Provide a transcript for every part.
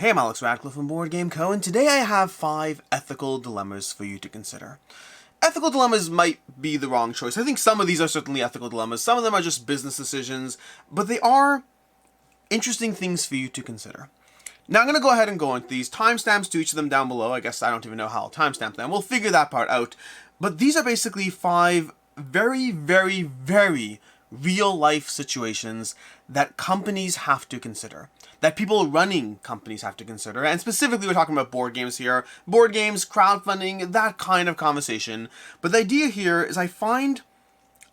Hey, I'm Alex Radcliffe from Board Game Co. and today I have 5 ethical dilemmas for you to consider. Ethical dilemmas might be the wrong choice. I think some of these are certainly ethical dilemmas. Some of them are just business decisions, but they are interesting things for you to consider. Now I'm going to go ahead and go into these timestamps to each of them down below. I guess I don't even know how I'll timestamp them. We'll figure that part out. But these are basically 5 very, very, very real-life situations that companies have to consider. That people running companies have to consider. And specifically, we're talking about board games here. Board games, crowdfunding, that kind of conversation. But the idea here is I find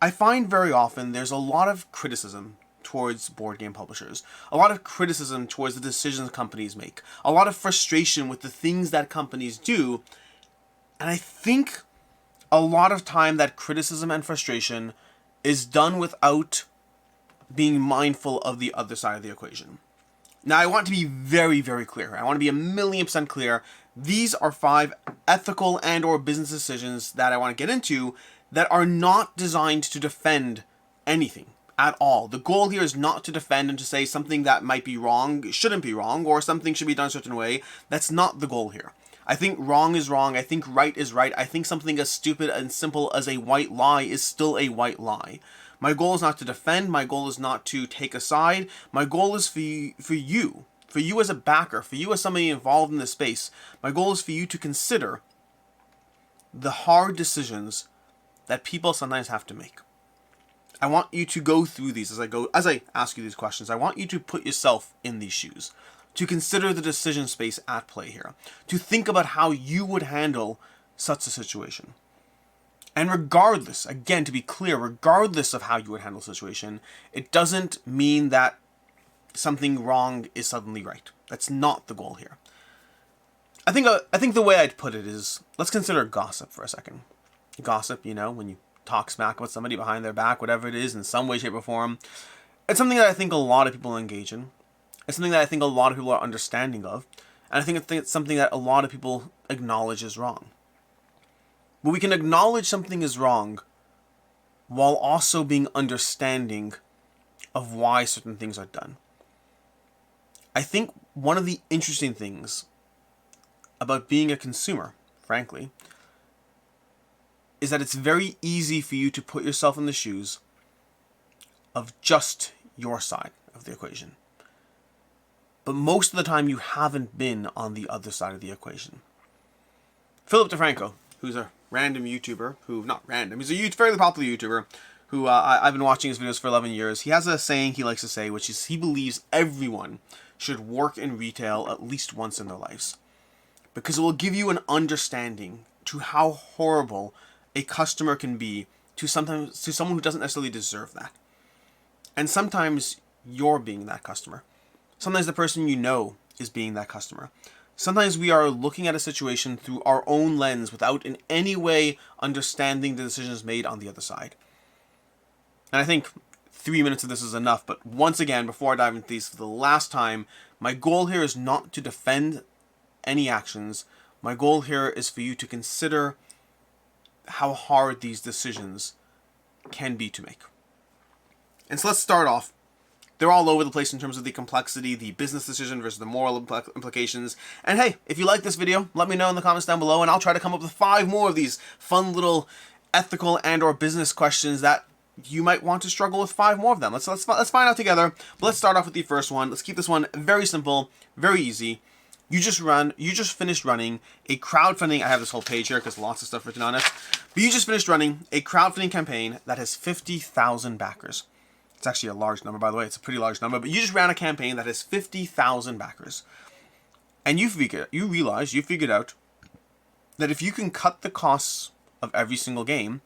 very often there's a lot of criticism towards board game publishers. A lot of criticism towards the decisions companies make. A lot of frustration with the things that companies do. And I think a lot of time that criticism and frustration is done without being mindful of the other side of the equation. Now, I want to be very, very clear. I want to be 1,000,000% clear. These are 5 ethical and or business decisions that I want to get into that are not designed to defend anything at all. The goal here is not to defend and to say something that might be wrong, shouldn't be wrong, or something should be done a certain way. That's not the goal here. I think wrong is wrong. I think right is right. I think something as stupid and simple as a white lie is still a white lie. My goal is not to defend. My goal is not to take a side. My goal is for you as a backer, for you as somebody involved in this space. My goal is for you to consider the hard decisions that people sometimes have to make. I want you to go through these as I ask you these questions. I want you to put yourself in these shoes, to consider the decision space at play here, to think about how you would handle such a situation. And regardless, again, to be clear, regardless of how you would handle the situation, it doesn't mean that something wrong is suddenly right. That's not the goal here. I think the way I'd put it is, let's consider gossip for a second. Gossip, when you talk smack about somebody behind their back, whatever it is, in some way, shape, or form. It's something that I think a lot of people engage in. It's something that I think a lot of people are understanding of. And I think it's something that a lot of people acknowledge is wrong. But we can acknowledge something is wrong while also being understanding of why certain things are done. I think one of the interesting things about being a consumer, frankly, is that it's very easy for you to put yourself in the shoes of just your side of the equation. But most of the time you haven't been on the other side of the equation. Philip DeFranco, who's a random YouTuber, he's a fairly popular YouTuber, who I've been watching his videos for 11 years. He has a saying he likes to say, which is he believes everyone should work in retail at least once in their lives. Because it will give you an understanding to how horrible a customer can be to someone who doesn't necessarily deserve that. And sometimes you're being that customer. Sometimes the person you know is being that customer. Sometimes we are looking at a situation through our own lens without in any way understanding the decisions made on the other side. And I think 3 minutes of this is enough, but once again, before I dive into these for the last time, my goal here is not to defend any actions. My goal here is for you to consider how hard these decisions can be to make. And so let's start off. They're all over the place in terms of the complexity, the business decision versus the moral implications. And hey, if you like this video, let me know in the comments down below, and I'll try to come up with 5 more of these fun little ethical and or business questions that you might want to struggle with 5 more of them. Let's find out together. But let's start off with the first one. Let's keep this one very simple, very easy. You just finished running a crowdfunding. I have this whole page here because lots of stuff written on it. But you just finished running a crowdfunding campaign that has 50,000 backers. It's actually a large number, by the way. It's a pretty large number. But you just ran a campaign that has 50,000 backers. And you figured out that if you can cut the costs of every single game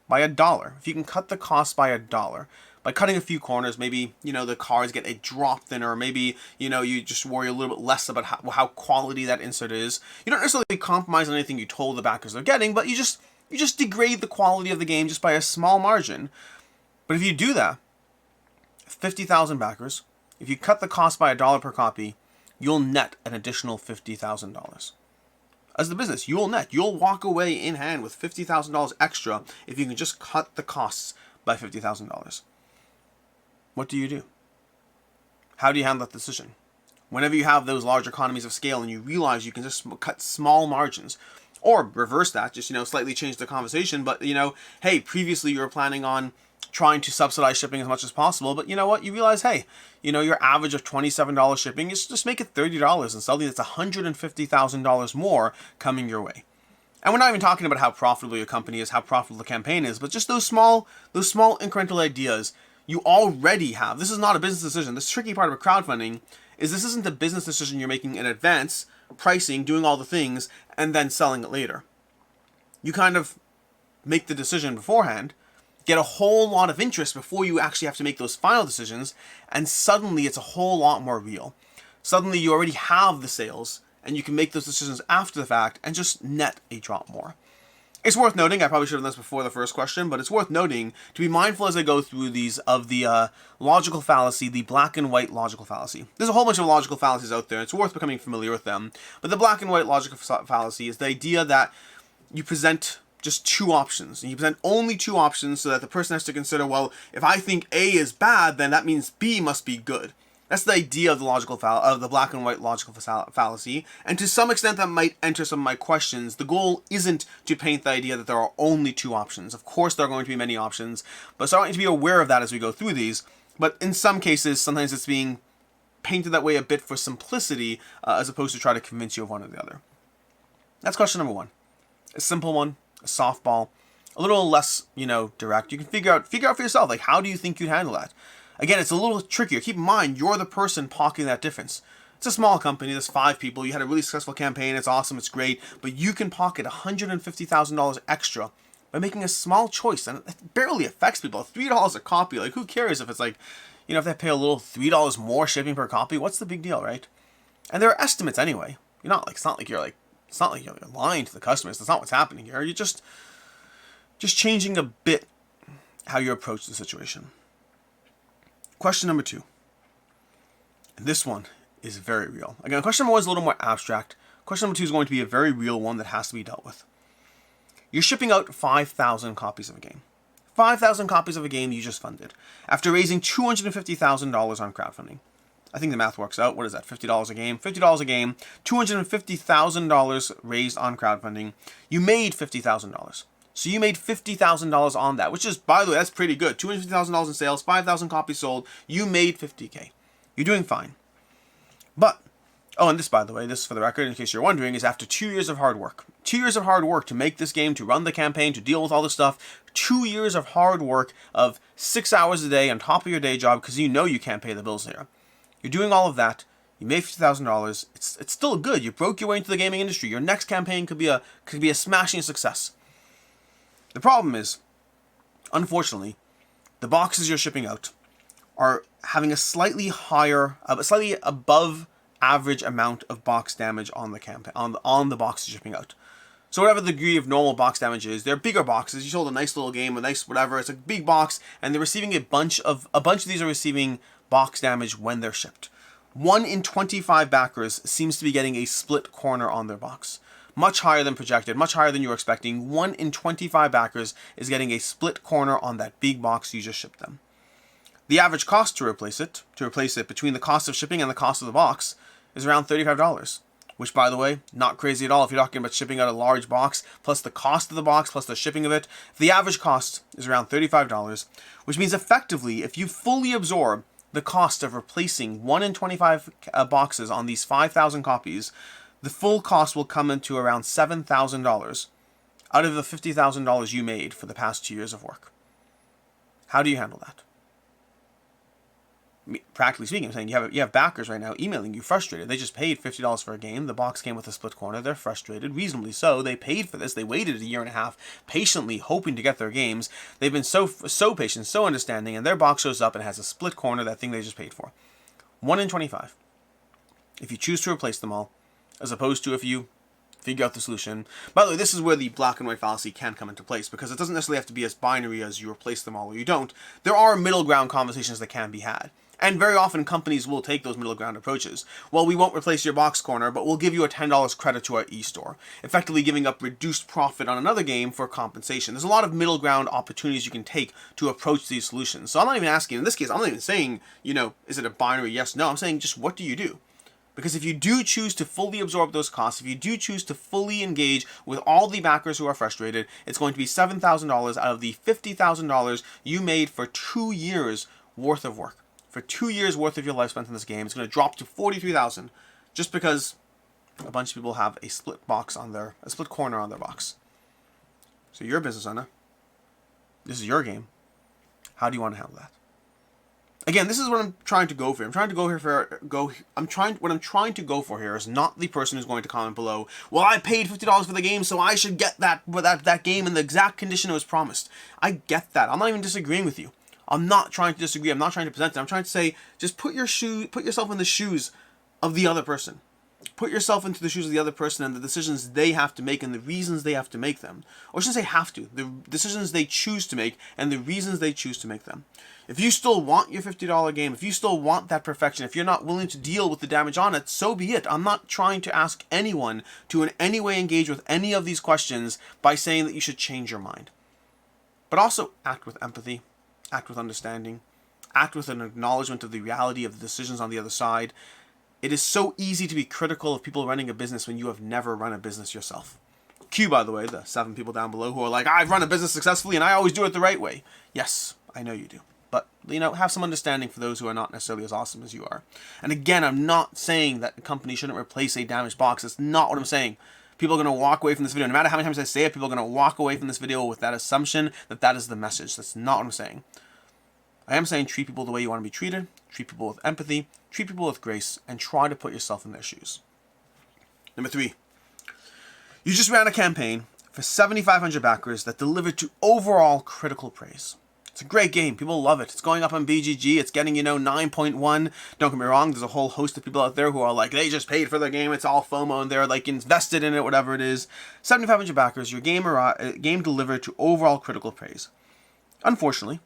by $1, if you can cut the cost by $1, by cutting a few corners, maybe, the cards get a drop thinner, or maybe, you just worry a little bit less about how quality that insert is. You don't necessarily compromise on anything you told the backers they're getting, but you just degrade the quality of the game just by a small margin. But if you do that, 50,000 backers, if you cut the cost by $1 per copy, you'll net an additional $50,000. As the business, you'll walk away in hand with $50,000 extra if you can just cut the costs by $50,000. What do you do? How do you handle that decision? Whenever you have those large economies of scale and you realize you can just cut small margins, or reverse that, just, slightly change the conversation, but, hey, previously you were planning on trying to subsidize shipping as much as possible, but you know what? You realize, hey, your average of $27 shipping is just make it $30, and suddenly that's $150,000 more coming your way. And we're not even talking about how profitable your company is, how profitable the campaign is, but just those small incremental ideas you already have. This is not a business decision. This tricky part of crowdfunding is this isn't a business decision you're making in advance, pricing, doing all the things, and then selling it later. You kind of make the decision beforehand, get a whole lot of interest before you actually have to make those final decisions, and suddenly it's a whole lot more real. Suddenly you already have the sales, and you can make those decisions after the fact and just net a drop more. It's worth noting, I probably should have done this before the first question, but it's worth noting to be mindful as I go through these of the logical fallacy, the black and white logical fallacy. There's a whole bunch of logical fallacies out there. It's worth becoming familiar with them. But the black and white logical fallacy is the idea that you present just two options. And you present only two options so that the person has to consider, well, if I think A is bad, then that means B must be good. That's the idea of the black and white logical fallacy, and to some extent that might enter some of my questions. The goal isn't to paint the idea that there are only two options. Of course there are going to be many options, but so I want you to be aware of that as we go through these. But in some cases, sometimes it's being painted that way a bit for simplicity, as opposed to try to convince you of one or the other. That's question number one. A simple one, a softball, a little less, direct. You can figure out for yourself, like, how do you think you'd handle that? Again, it's a little trickier. Keep in mind, you're the person pocketing that difference. It's a small company, there's 5 people, you had a really successful campaign, it's awesome, it's great, but you can pocket $150,000 extra by making a small choice, and it barely affects people. $3 a copy, like, who cares if it's like, if they pay a little $3 more shipping per copy, what's the big deal, right? And there are estimates anyway. It's not like you're lying to the customers. That's not what's happening here. You're just changing a bit how you approach the situation. Question number 2. And this one is very real. Again, question number 1 is a little more abstract. Question number 2 is going to be a very real one that has to be dealt with. You're shipping out 5,000 copies of a game. 5,000 copies of a game you just funded after raising $250,000 on crowdfunding. I think the math works out. What is that? $50 a game? $50 a game, $250,000 raised on crowdfunding. You made $50,000. So you made $50,000 on that, which is, by the way, that's pretty good. $250,000 in sales, 5,000 copies sold. You made $50K. You're doing fine. But, and this, by the way, this for the record, in case you're wondering, is after 2 years of hard work. 2 years of hard work to make this game, to run the campaign, to deal with all this stuff. 2 years of hard work of 6 hours a day on top of your day job because you know you can't pay the bills here. You're doing all of that. You made $50,000. It's still good. You broke your way into the gaming industry. Your next campaign could be a smashing success. The problem is, unfortunately, the boxes you're shipping out are having a slightly above average amount of box damage on the campaign, on the boxes shipping out. So whatever the degree of normal box damage is, they're bigger boxes. You sold a nice little game, a nice whatever. It's a big box, and they're receiving a bunch of these are receiving box damage when they're shipped. 1 in 25 backers seems to be getting a split corner on their box. Much higher than projected, much higher than you were expecting. 1 in 25 backers is getting a split corner on that big box you just shipped them. The average cost to replace it between the cost of shipping and the cost of the box, is around $35. Which, by the way, not crazy at all if you're talking about shipping out a large box, plus the cost of the box, plus the shipping of it. The average cost is around $35, which means effectively, if you fully absorb the cost of replacing 1 in 25 boxes on these 5,000 copies, the full cost will come into around $7,000 out of the $50,000 you made for the past 2 years of work. How do you handle that? Practically speaking, I'm saying you have backers right now emailing you frustrated. They just paid $50 for a game. The box came with a split corner. They're frustrated, reasonably so. They paid for this. They waited a year and a half patiently hoping to get their games. They've been so patient, so understanding, and their box shows up and has a split corner, that thing they just paid for. 1 in 25. If you choose to replace them all, as opposed to if you figure out the solution. By the way, this is where the black and white fallacy can come into place, because it doesn't necessarily have to be as binary as you replace them all or you don't. There are middle ground conversations that can be had. And very often companies will take those middle ground approaches. Well, we won't replace your box corner, but we'll give you a $10 credit to our e-store, effectively giving up reduced profit on another game for compensation. There's a lot of middle ground opportunities you can take to approach these solutions. So I'm not even asking, in this case, I'm not even saying, is it a binary yes, no. I'm saying just what do you do? Because if you do choose to fully absorb those costs, if you do choose to fully engage with all the backers who are frustrated, it's going to be $7,000 out of the $50,000 you made for 2 years worth of work. For 2 years worth of your life spent in this game, it's going to drop to $43,000 just because a bunch of people have a split corner on their box. So you're a business owner. This is your game. How do you want to handle that? Again, this is what I'm trying to go for. What I'm trying to go for here is not the person who's going to comment below, well, I paid $50 for the game, so I should get that game in the exact condition it was promised. I get that. I'm not even disagreeing with you. I'm not trying to disagree. I'm not trying to present it. I'm trying to say, just put yourself in the shoes of the other person. Put yourself into the shoes of the other person and the decisions they have to make and the reasons they have to make them. Or I shouldn't say have to. The decisions they choose to make and the reasons they choose to make them. If you still want your $50 game, if you still want that perfection, if you're not willing to deal with the damage on it, so be it. I'm not trying to ask anyone to in any way engage with any of these questions by saying that you should change your mind. But also act with empathy, act with understanding, act with an acknowledgement of the reality of the decisions on the other side. It is so easy to be critical of people running a business when you have never run a business yourself. Q, by the way, the 7 people down below who are like, I've run a business successfully and I always do it the right way. Yes, I know you do. But, have some understanding for those who are not necessarily as awesome as you are. And again, I'm not saying that a company shouldn't replace a damaged box. That's not what I'm saying. People are going to walk away from this video. No matter how many times I say it, people are going to walk away from this video with that assumption that that is the message. That's not what I'm saying. I am saying treat people the way you want to be treated, treat people with empathy, treat people with grace, and try to put yourself in their shoes. Number 3. You just ran a campaign for 7,500 backers that delivered to overall critical praise. It's a great game. People love it. It's going up on BGG. It's getting, 9.1. Don't get me wrong. There's a whole host of people out there who are like, they just paid for their game. It's all FOMO and they're like invested in it, whatever it is. 7,500 backers. Your game delivered to overall critical praise. Unfortunately,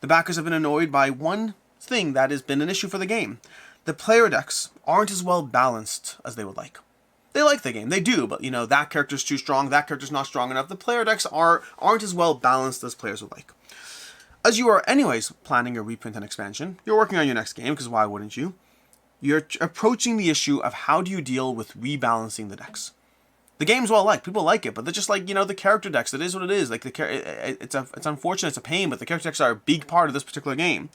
the backers have been annoyed by one thing that has been an issue for the game. The player decks aren't as well balanced as they would like. They like the game. They do, but, that character's too strong. That character's not strong enough. The player decks aren't as well balanced as players would like. As you are anyways planning a reprint and expansion, you're working on your next game, because why wouldn't you? You're approaching the issue of how do you deal with rebalancing the decks. The game's well liked. People like it, but they're just like, the character decks. It is what it is. Like, it's unfortunate, it's a pain, but the character decks are a big part of this particular game.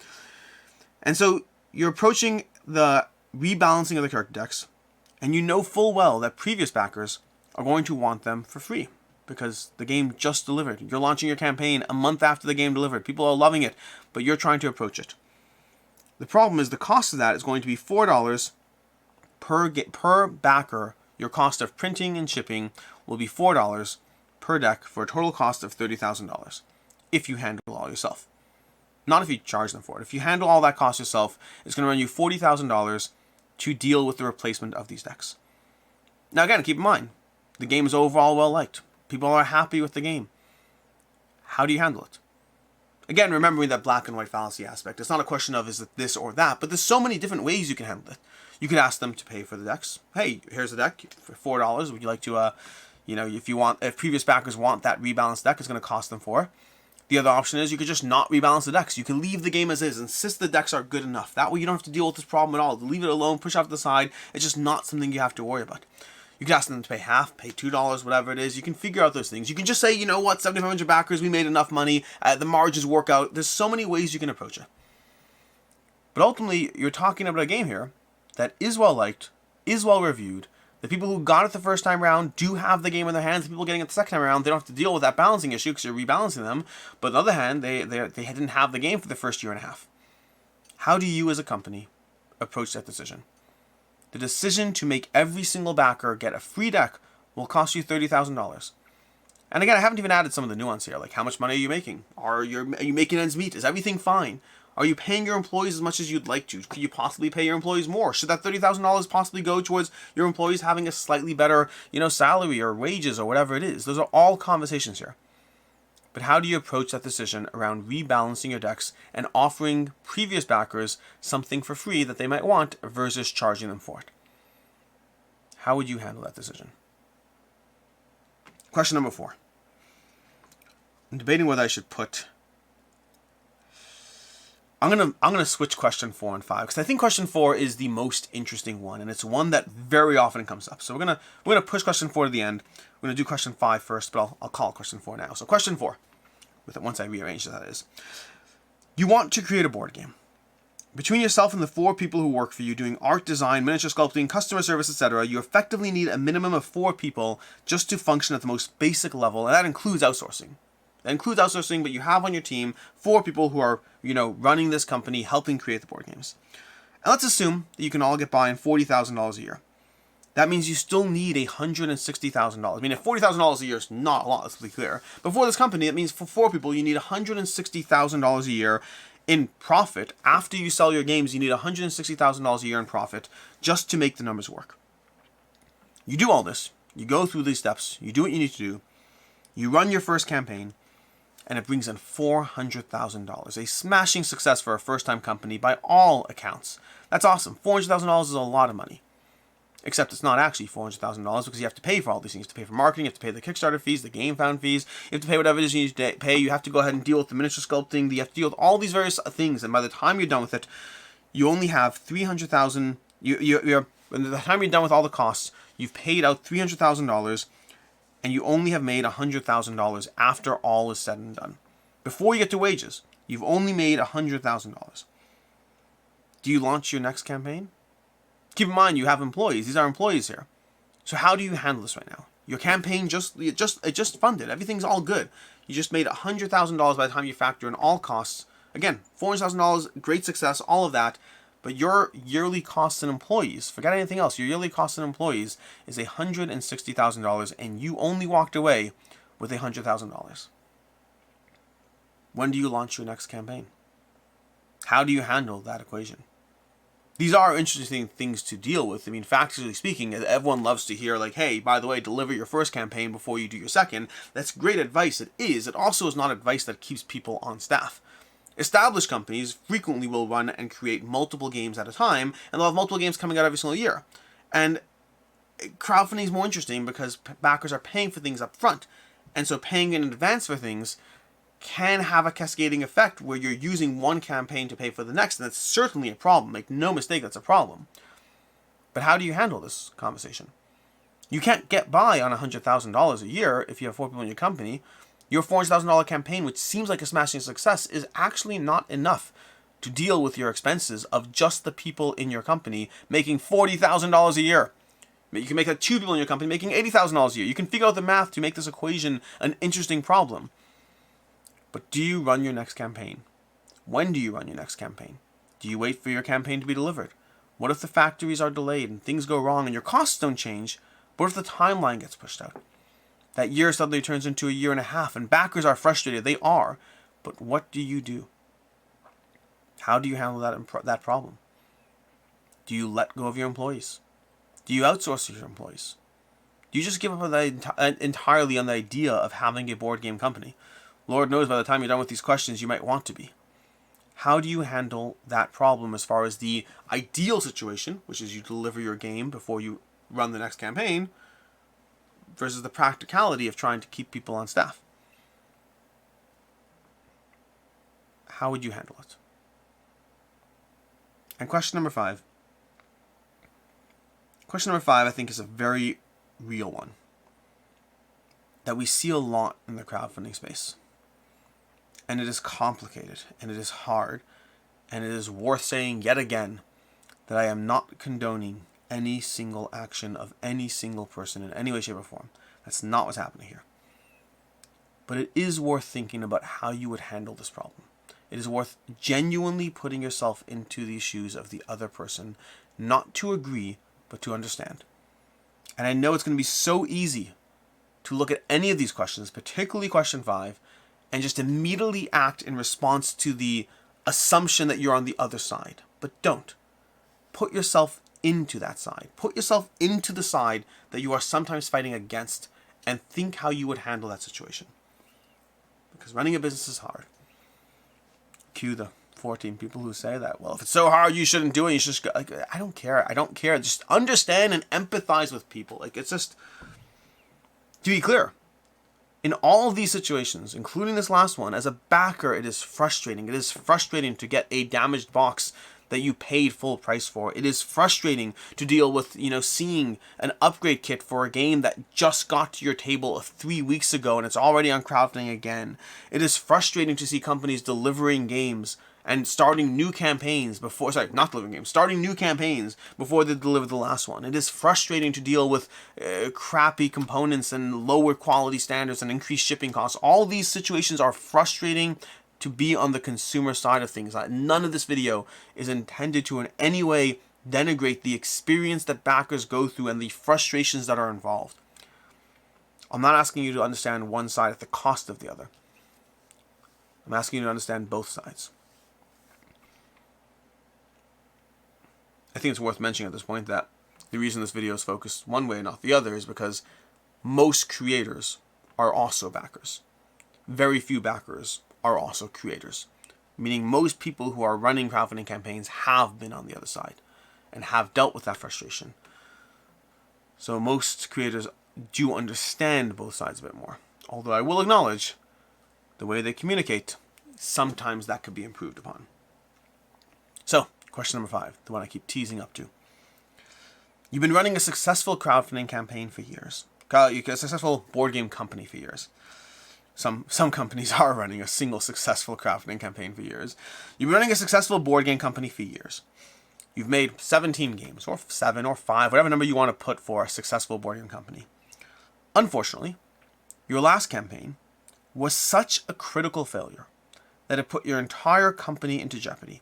And so you're approaching the rebalancing of the character decks, and full well that previous backers are going to want them for free. Because the game just delivered. You're launching your campaign a month after the game delivered. People are loving it, but you're trying to approach it. The problem is the cost of that is going to be $4 per backer. Your cost of printing and shipping will be $4 per deck for a total cost of $30,000 if you handle it all yourself. Not if you charge them for it. If you handle all that cost yourself, it's going to run you $40,000 to deal with the replacement of these decks. Now again, keep in mind, the game is overall well liked. People are happy with the game. How do you handle it? Again, remembering that black and white fallacy aspect. It's not a question of is it this or that, but there's so many different ways you can handle it. You could ask them to pay for the decks. Hey, here's the deck for $4. Would you like to, if previous backers want that rebalanced deck, it's going to cost them $4. The other option is you could just not rebalance the decks. You can leave the game as is. Insist the decks are good enough. That way you don't have to deal with this problem at all. Leave it alone, push off to the side. It's just not something you have to worry about. You can ask them to pay half, pay $2, whatever it is. You can figure out those things. You can just say, 7,500 backers, we made enough money, the margins work out. There's so many ways you can approach it. But ultimately, you're talking about a game here that is well liked, is well reviewed. The people who got it the first time around do have the game in their hands. The people getting it the second time around, they don't have to deal with that balancing issue because you're rebalancing them. But on the other hand, they didn't have the game for the first year and a half. How do you as a company approach that decision? The decision to make every single backer get a free deck will cost you $30,000. And again, I haven't even added some of the nuance here, like how much money are you making? Are you making ends meet? Is everything fine? Are you paying your employees as much as you'd like to? Could you possibly pay your employees more? Should that $30,000 possibly go towards your employees having a slightly better, salary or wages or whatever it is? Those are all conversations here. But how do you approach that decision around rebalancing your decks and offering previous backers something for free that they might want versus charging them for it? How would you handle that decision? Question number 4. I'm debating whether I should put I'm gonna switch question 4 and 5 because I think question 4 is the most interesting one, and it's one that very often comes up. So we're gonna push question 4 to the end. We're gonna do question 5 first, but I'll call question 4 now. So question 4, with it once I rearrange that is, you want to create a board game. Between yourself and the 4 people who work for you doing art, design, miniature sculpting, customer service, etc., you effectively need a minimum of 4 people just to function at the most basic level, and that includes outsourcing. That includes outsourcing, but you have on your team 4 people who are, running this company, helping create the board games. And let's assume that you can all get by on $40,000 a year. That means you still need $160,000. I mean, if $40,000 a year is not a lot, let's be clear. But for this company, it means for 4 people, you need $160,000 a year in profit. After you sell your games, you need $160,000 a year in profit just to make the numbers work. You do all this. You go through these steps. You do what you need to do. You run your first campaign, and it brings in $400,000. A smashing success for a first-time company by all accounts. That's awesome. $400,000 is a lot of money. Except it's not actually $400,000 because you have to pay for all these things. You have to pay for marketing, you have to pay the Kickstarter fees, the game found fees, you have to pay whatever it is you need to pay. You have to go ahead and deal with the miniature sculpting, you have to deal with all these various things, and by the time you're done with it, you only have $300,000. By the time you're done with all the costs, you've paid out $300,000, and you only have made $100,000 after all is said and done. Before you get to wages, you've only made $100,000. Do you launch your next campaign? Keep in mind, you have employees. These are employees here. So how do you handle this right now? Your campaign it just funded. Everything's all good. You just made $100,000 by the time you factor in all costs. Again, $400,000, great success, all of that. But your yearly costs and employees, forget anything else, your yearly costs and employees is $160,000, and you only walked away with $100,000. When do you launch your next campaign? How do you handle that equation? These are interesting things to deal with. I mean, factually speaking, everyone loves to hear, like, hey, by the way, deliver your first campaign before you do your second. That's great advice. It is. It also is not advice that keeps people on staff. Established companies frequently will run and create multiple games at a time, and they'll have multiple games coming out every single year. And crowdfunding is more interesting because backers are paying for things up front. And so paying in advance for things can have a cascading effect where you're using one campaign to pay for the next, and that's certainly a problem. Make no mistake, that's a problem. But how do you handle this conversation? You can't get by on $100,000 a year if you have 4 people in your company. Your $400,000 campaign, which seems like a smashing success, is actually not enough to deal with your expenses of just the people in your company making $40,000 a year. You can make that 2 people in your company making $80,000 a year. You can figure out the math to make this equation an interesting problem. But do you run your next campaign? When do you run your next campaign? Do you wait for your campaign to be delivered? What if the factories are delayed and things go wrong and your costs don't change? What if the timeline gets pushed out? That year suddenly turns into a year and a half and backers are frustrated. They are. But what do you do? How do you handle that problem? Do you let go of your employees? Do you outsource your employees? Do you just give up entirely on the idea of having a board game company? Lord knows by the time you're done with these questions, you might want to be. How do you handle that problem as far as the ideal situation, which is you deliver your game before you run the next campaign, versus the practicality of trying to keep people on staff? How would you handle it? And question number 5. Question number 5, I think, is a very real one that we see a lot in the crowdfunding space. And it is complicated, and it is hard, and it is worth saying yet again that I am not condoning any single action of any single person in any way, shape, or form. That's not what's happening here. But it is worth thinking about how you would handle this problem. It is worth genuinely putting yourself into the shoes of the other person, not to agree, but to understand. And I know it's going to be so easy to look at any of these questions, particularly question 5, and just immediately act in response to the assumption that you're on the other side. But don't. Put yourself into that side. Put yourself into the side that you are sometimes fighting against, and think how you would handle that situation. Because running a business is hard. Cue the 14 people who say that. Well, if it's so hard, you shouldn't do it. You should just go. Like, I don't care. I don't care. Just understand and empathize with people. Like, it's just, to be clear, In all of these situations, including this last one, as a backer, it is frustrating. It is frustrating to get a damaged box that you paid full price for. It is frustrating to deal with, seeing an upgrade kit for a game that just got to your table 3 weeks ago and it's already on crowdfunding again. It is frustrating to see companies delivering games and starting new campaigns before, not delivering games, starting new campaigns before they deliver the last one. It is frustrating to deal with crappy components and lower quality standards and increased shipping costs. All these situations are frustrating to be on the consumer side of things. None of this video is intended to in any way denigrate the experience that backers go through and the frustrations that are involved. I'm not asking you to understand one side at the cost of the other. I'm asking you to understand both sides. I think it's worth mentioning at this point that the reason this video is focused one way and not the other is because most creators are also backers. Very few backers are also creators, meaning most people who are running crowdfunding campaigns have been on the other side and have dealt with that frustration. So most creators do understand both sides a bit more. Although I will acknowledge the way they communicate, sometimes that could be improved upon. So, question number 5, the one I keep teasing up to. You've been running a successful crowdfunding campaign for years. A successful board game company for years. Some companies are running a single successful crowdfunding campaign for years. You've been running a successful board game company for years. You've made 17 games, or 7, or 5, whatever number you want to put for a successful board game company. Unfortunately, your last campaign was such a critical failure that it put your entire company into jeopardy.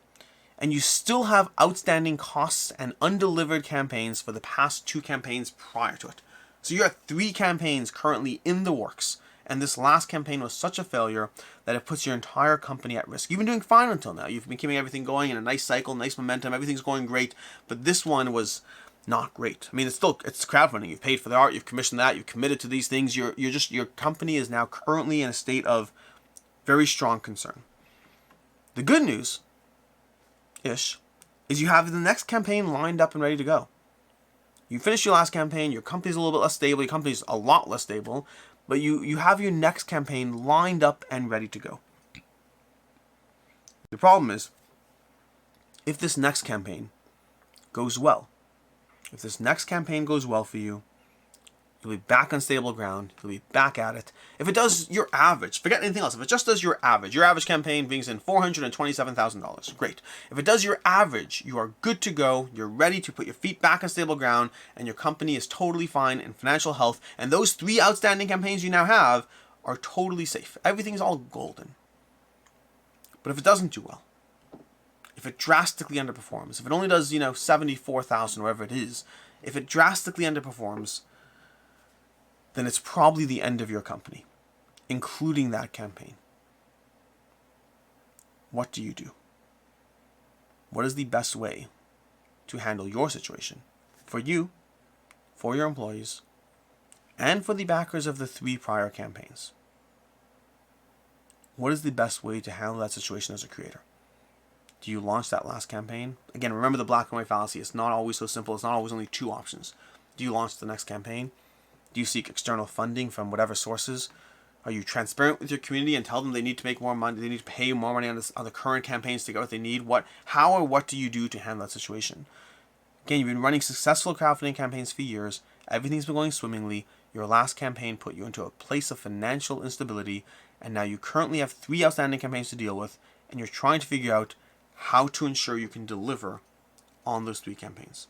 And you still have outstanding costs and undelivered campaigns for the past 2 campaigns prior to it. So you're at 3 campaigns currently in the works. And this last campaign was such a failure that it puts your entire company at risk. You've been doing fine until now. You've been keeping everything going in a nice cycle, nice momentum. Everything's going great. But this one was not great. I mean, it's crowdfunding. You've paid for the art. You've commissioned that. You've committed to these things. Your company is now currently in a state of very strong concern. The good news is you have the next campaign lined up and ready to go. You finished your last campaign. Your company's a little bit less stable. Your company's a lot less stable. But you have your next campaign lined up and ready to go. The problem is, if this next campaign goes well, for you, you'll be back on stable ground, you'll be back at it. If it does your average, forget anything else, if it just does your average campaign brings in $427,000, great. If it does your average, you are good to go, you're ready to put your feet back on stable ground, and your company is totally fine in financial health, and those 3 outstanding campaigns you now have are totally safe. Everything's all golden. But if it doesn't do well, if it drastically underperforms, if it only does, 74,000, whatever it is, if it drastically underperforms, then it's probably the end of your company, including that campaign. What do you do? What is the best way to handle your situation for you, for your employees, and for the backers of the 3 prior campaigns? What is the best way to handle that situation as a creator? Do you launch that last campaign? Again, remember the black and white fallacy. It's not always so simple. It's not always only 2 options. Do you launch the next campaign? Do you seek external funding from whatever sources? Are you transparent with your community and tell them they need to make more money, they need to pay more money on the current campaigns to get what they need? What do you do to handle that situation? Again, you've been running successful crowdfunding campaigns for years. Everything's been going swimmingly. Your last campaign put you into a place of financial instability, and now you currently have 3 outstanding campaigns to deal with, and you're trying to figure out how to ensure you can deliver on those 3 campaigns.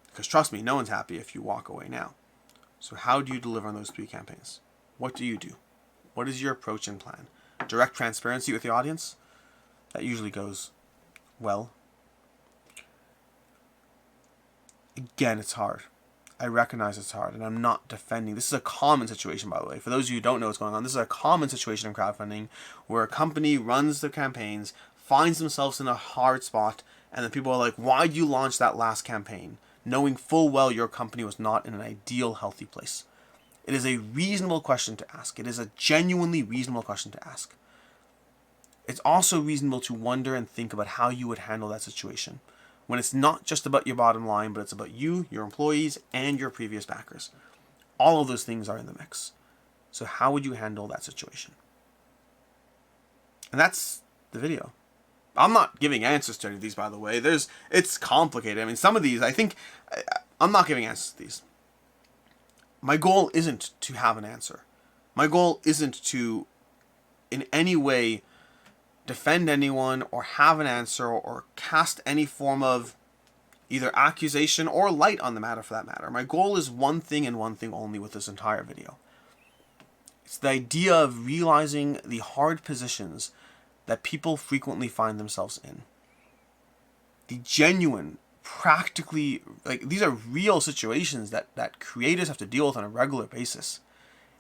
Because trust me, no one's happy if you walk away now. So how do you deliver on those 3 campaigns? What do you do? What is your approach and plan? Direct transparency with the audience? That usually goes well. Again, it's hard. I recognize it's hard, and I'm not defending. This is a common situation, by the way. For those of you who don't know what's going on, this is a common situation in crowdfunding where a company runs their campaigns, finds themselves in a hard spot, and then people are like, why did you launch that last campaign? Knowing full well your company was not in an ideal, healthy place. It is a reasonable question to ask. It is a genuinely reasonable question to ask. It's also reasonable to wonder and think about how you would handle that situation when it's not just about your bottom line, but it's about you, your employees, and your previous backers. All of those things are in the mix. So how would you handle that situation? And that's the video. I'm not giving answers to any of these, by the way. It's complicated. I mean, some of these, I'm not giving answers to these. My goal isn't to have an answer. My goal isn't to, in any way, defend anyone or have an answer or cast any form of either accusation or light on the matter for that matter. My goal is one thing and one thing only with this entire video. It's the idea of realizing the hard positions that people frequently find themselves in. The genuine, practically, these are real situations that creators have to deal with on a regular basis.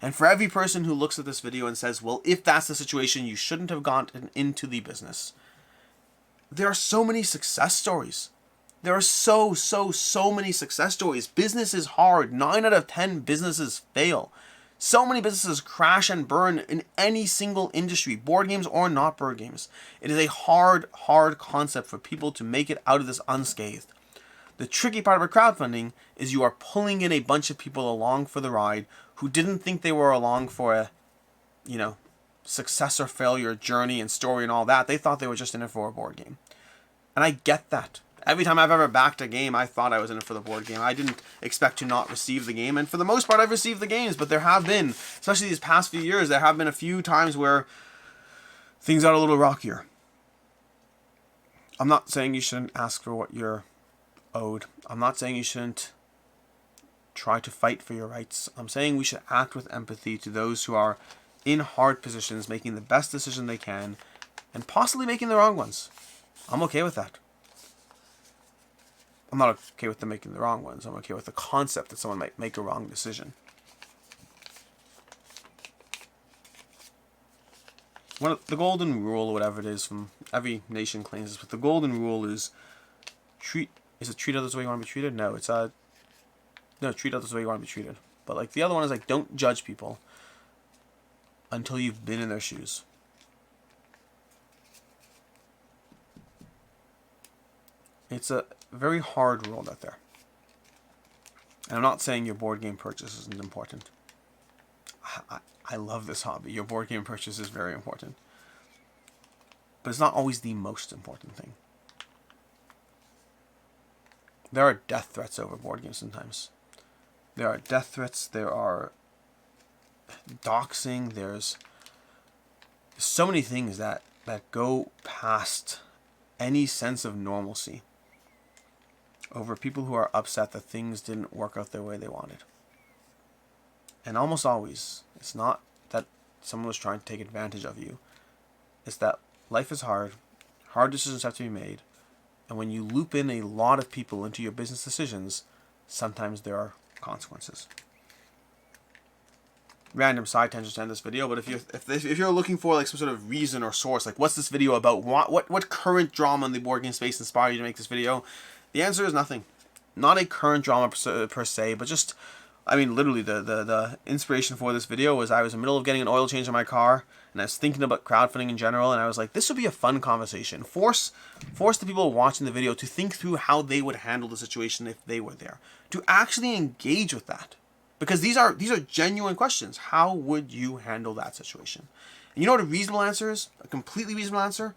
And for every person who looks at this video and says, well, if that's the situation, you shouldn't have gotten into the business. There are so many success stories. There are so many success stories. Business is hard. 9 out of 10 businesses fail. So many businesses crash and burn in any single industry, board games or not board games. It is a hard concept for people to make it out of this unscathed. The tricky part about crowdfunding is you are pulling in a bunch of people along for the ride who didn't think they were along for a, success or failure journey and story and all that. They thought they were just in it for a board game. And I get that. Every time I've ever backed a game, I thought I was in it for the board game. I didn't expect to not receive the game. And for the most part, I've received the games. But there have been, especially these past few years, there have been a few times where things got a little rockier. I'm not saying you shouldn't ask for what you're owed. I'm not saying you shouldn't try to fight for your rights. I'm saying we should act with empathy to those who are in hard positions, making the best decision they can, and possibly making the wrong ones. I'm okay with that. I'm not okay with them making the wrong ones. I'm okay with the concept that someone might make a wrong decision. The golden rule, or whatever it is, from every nation claims this, but the golden rule is treat others the way you want to be treated? No, treat others the way you want to be treated. But the other one is don't judge people until you've been in their shoes. It's a very hard world out there. And I'm not saying your board game purchase isn't important. I love this hobby. Your board game purchase is very important. But it's not always the most important thing. There are death threats over board games sometimes. There are death threats, there are doxing, there's so many things that go past any sense of normalcy over people who are upset that things didn't work out the way they wanted. And almost always, it's not that someone was trying to take advantage of you. It's that life is hard decisions have to be made, and when you loop in a lot of people into your business decisions, sometimes there are consequences. Random side tangent to end this video, but if you're looking for some sort of reason or source, what's this video about? What current drama in the board game space inspired you to make this video? The answer is nothing. Not a current drama per se, but just, literally the inspiration for this video was I was in the middle of getting an oil change on my car, and I was thinking about crowdfunding in general, and I was like, this would be a fun conversation. Force the people watching the video to think through how they would handle the situation if they were there. To actually engage with that. Because these are genuine questions. How would you handle that situation? And you know what a reasonable answer is? A completely reasonable answer?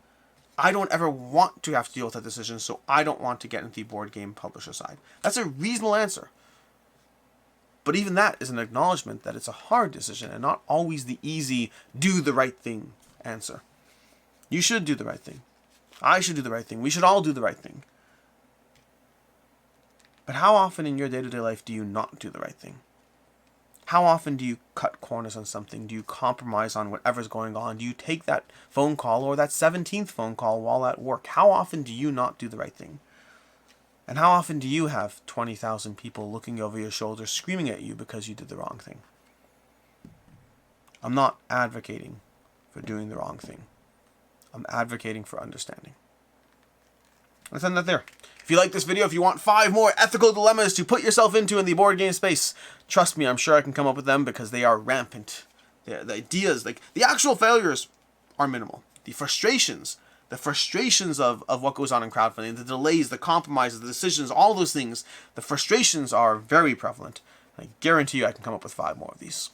I don't ever want to have to deal with that decision, so I don't want to get into the board game publisher side. That's a reasonable answer. But even that is an acknowledgement that it's a hard decision and not always the easy, do the right thing answer. You should do the right thing. I should do the right thing. We should all do the right thing. But how often in your day-to-day life do you not do the right thing? How often do you cut corners on something? Do you compromise on whatever's going on? Do you take that phone call or that 17th phone call while at work? How often do you not do the right thing? And how often do you have 20,000 people looking over your shoulder screaming at you because you did the wrong thing? I'm not advocating for doing the wrong thing. I'm advocating for understanding. Let's end that there. If you like this video, if you want 5 more ethical dilemmas to put yourself into in the board game space, trust me, I'm sure I can come up with them because they are rampant. The ideas, the actual failures are minimal. The frustrations of what goes on in crowdfunding, the delays, the compromises, the decisions, all those things, the frustrations are very prevalent. I guarantee you I can come up with 5 more of these.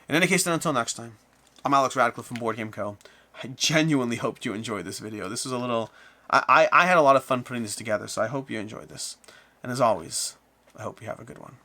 In any case, then until next time, I'm Alex Radcliffe from Board Game Co. I genuinely hoped you enjoyed this video. This was a little... I had a lot of fun putting this together, so I hope you enjoyed this. And as always, I hope you have a good one.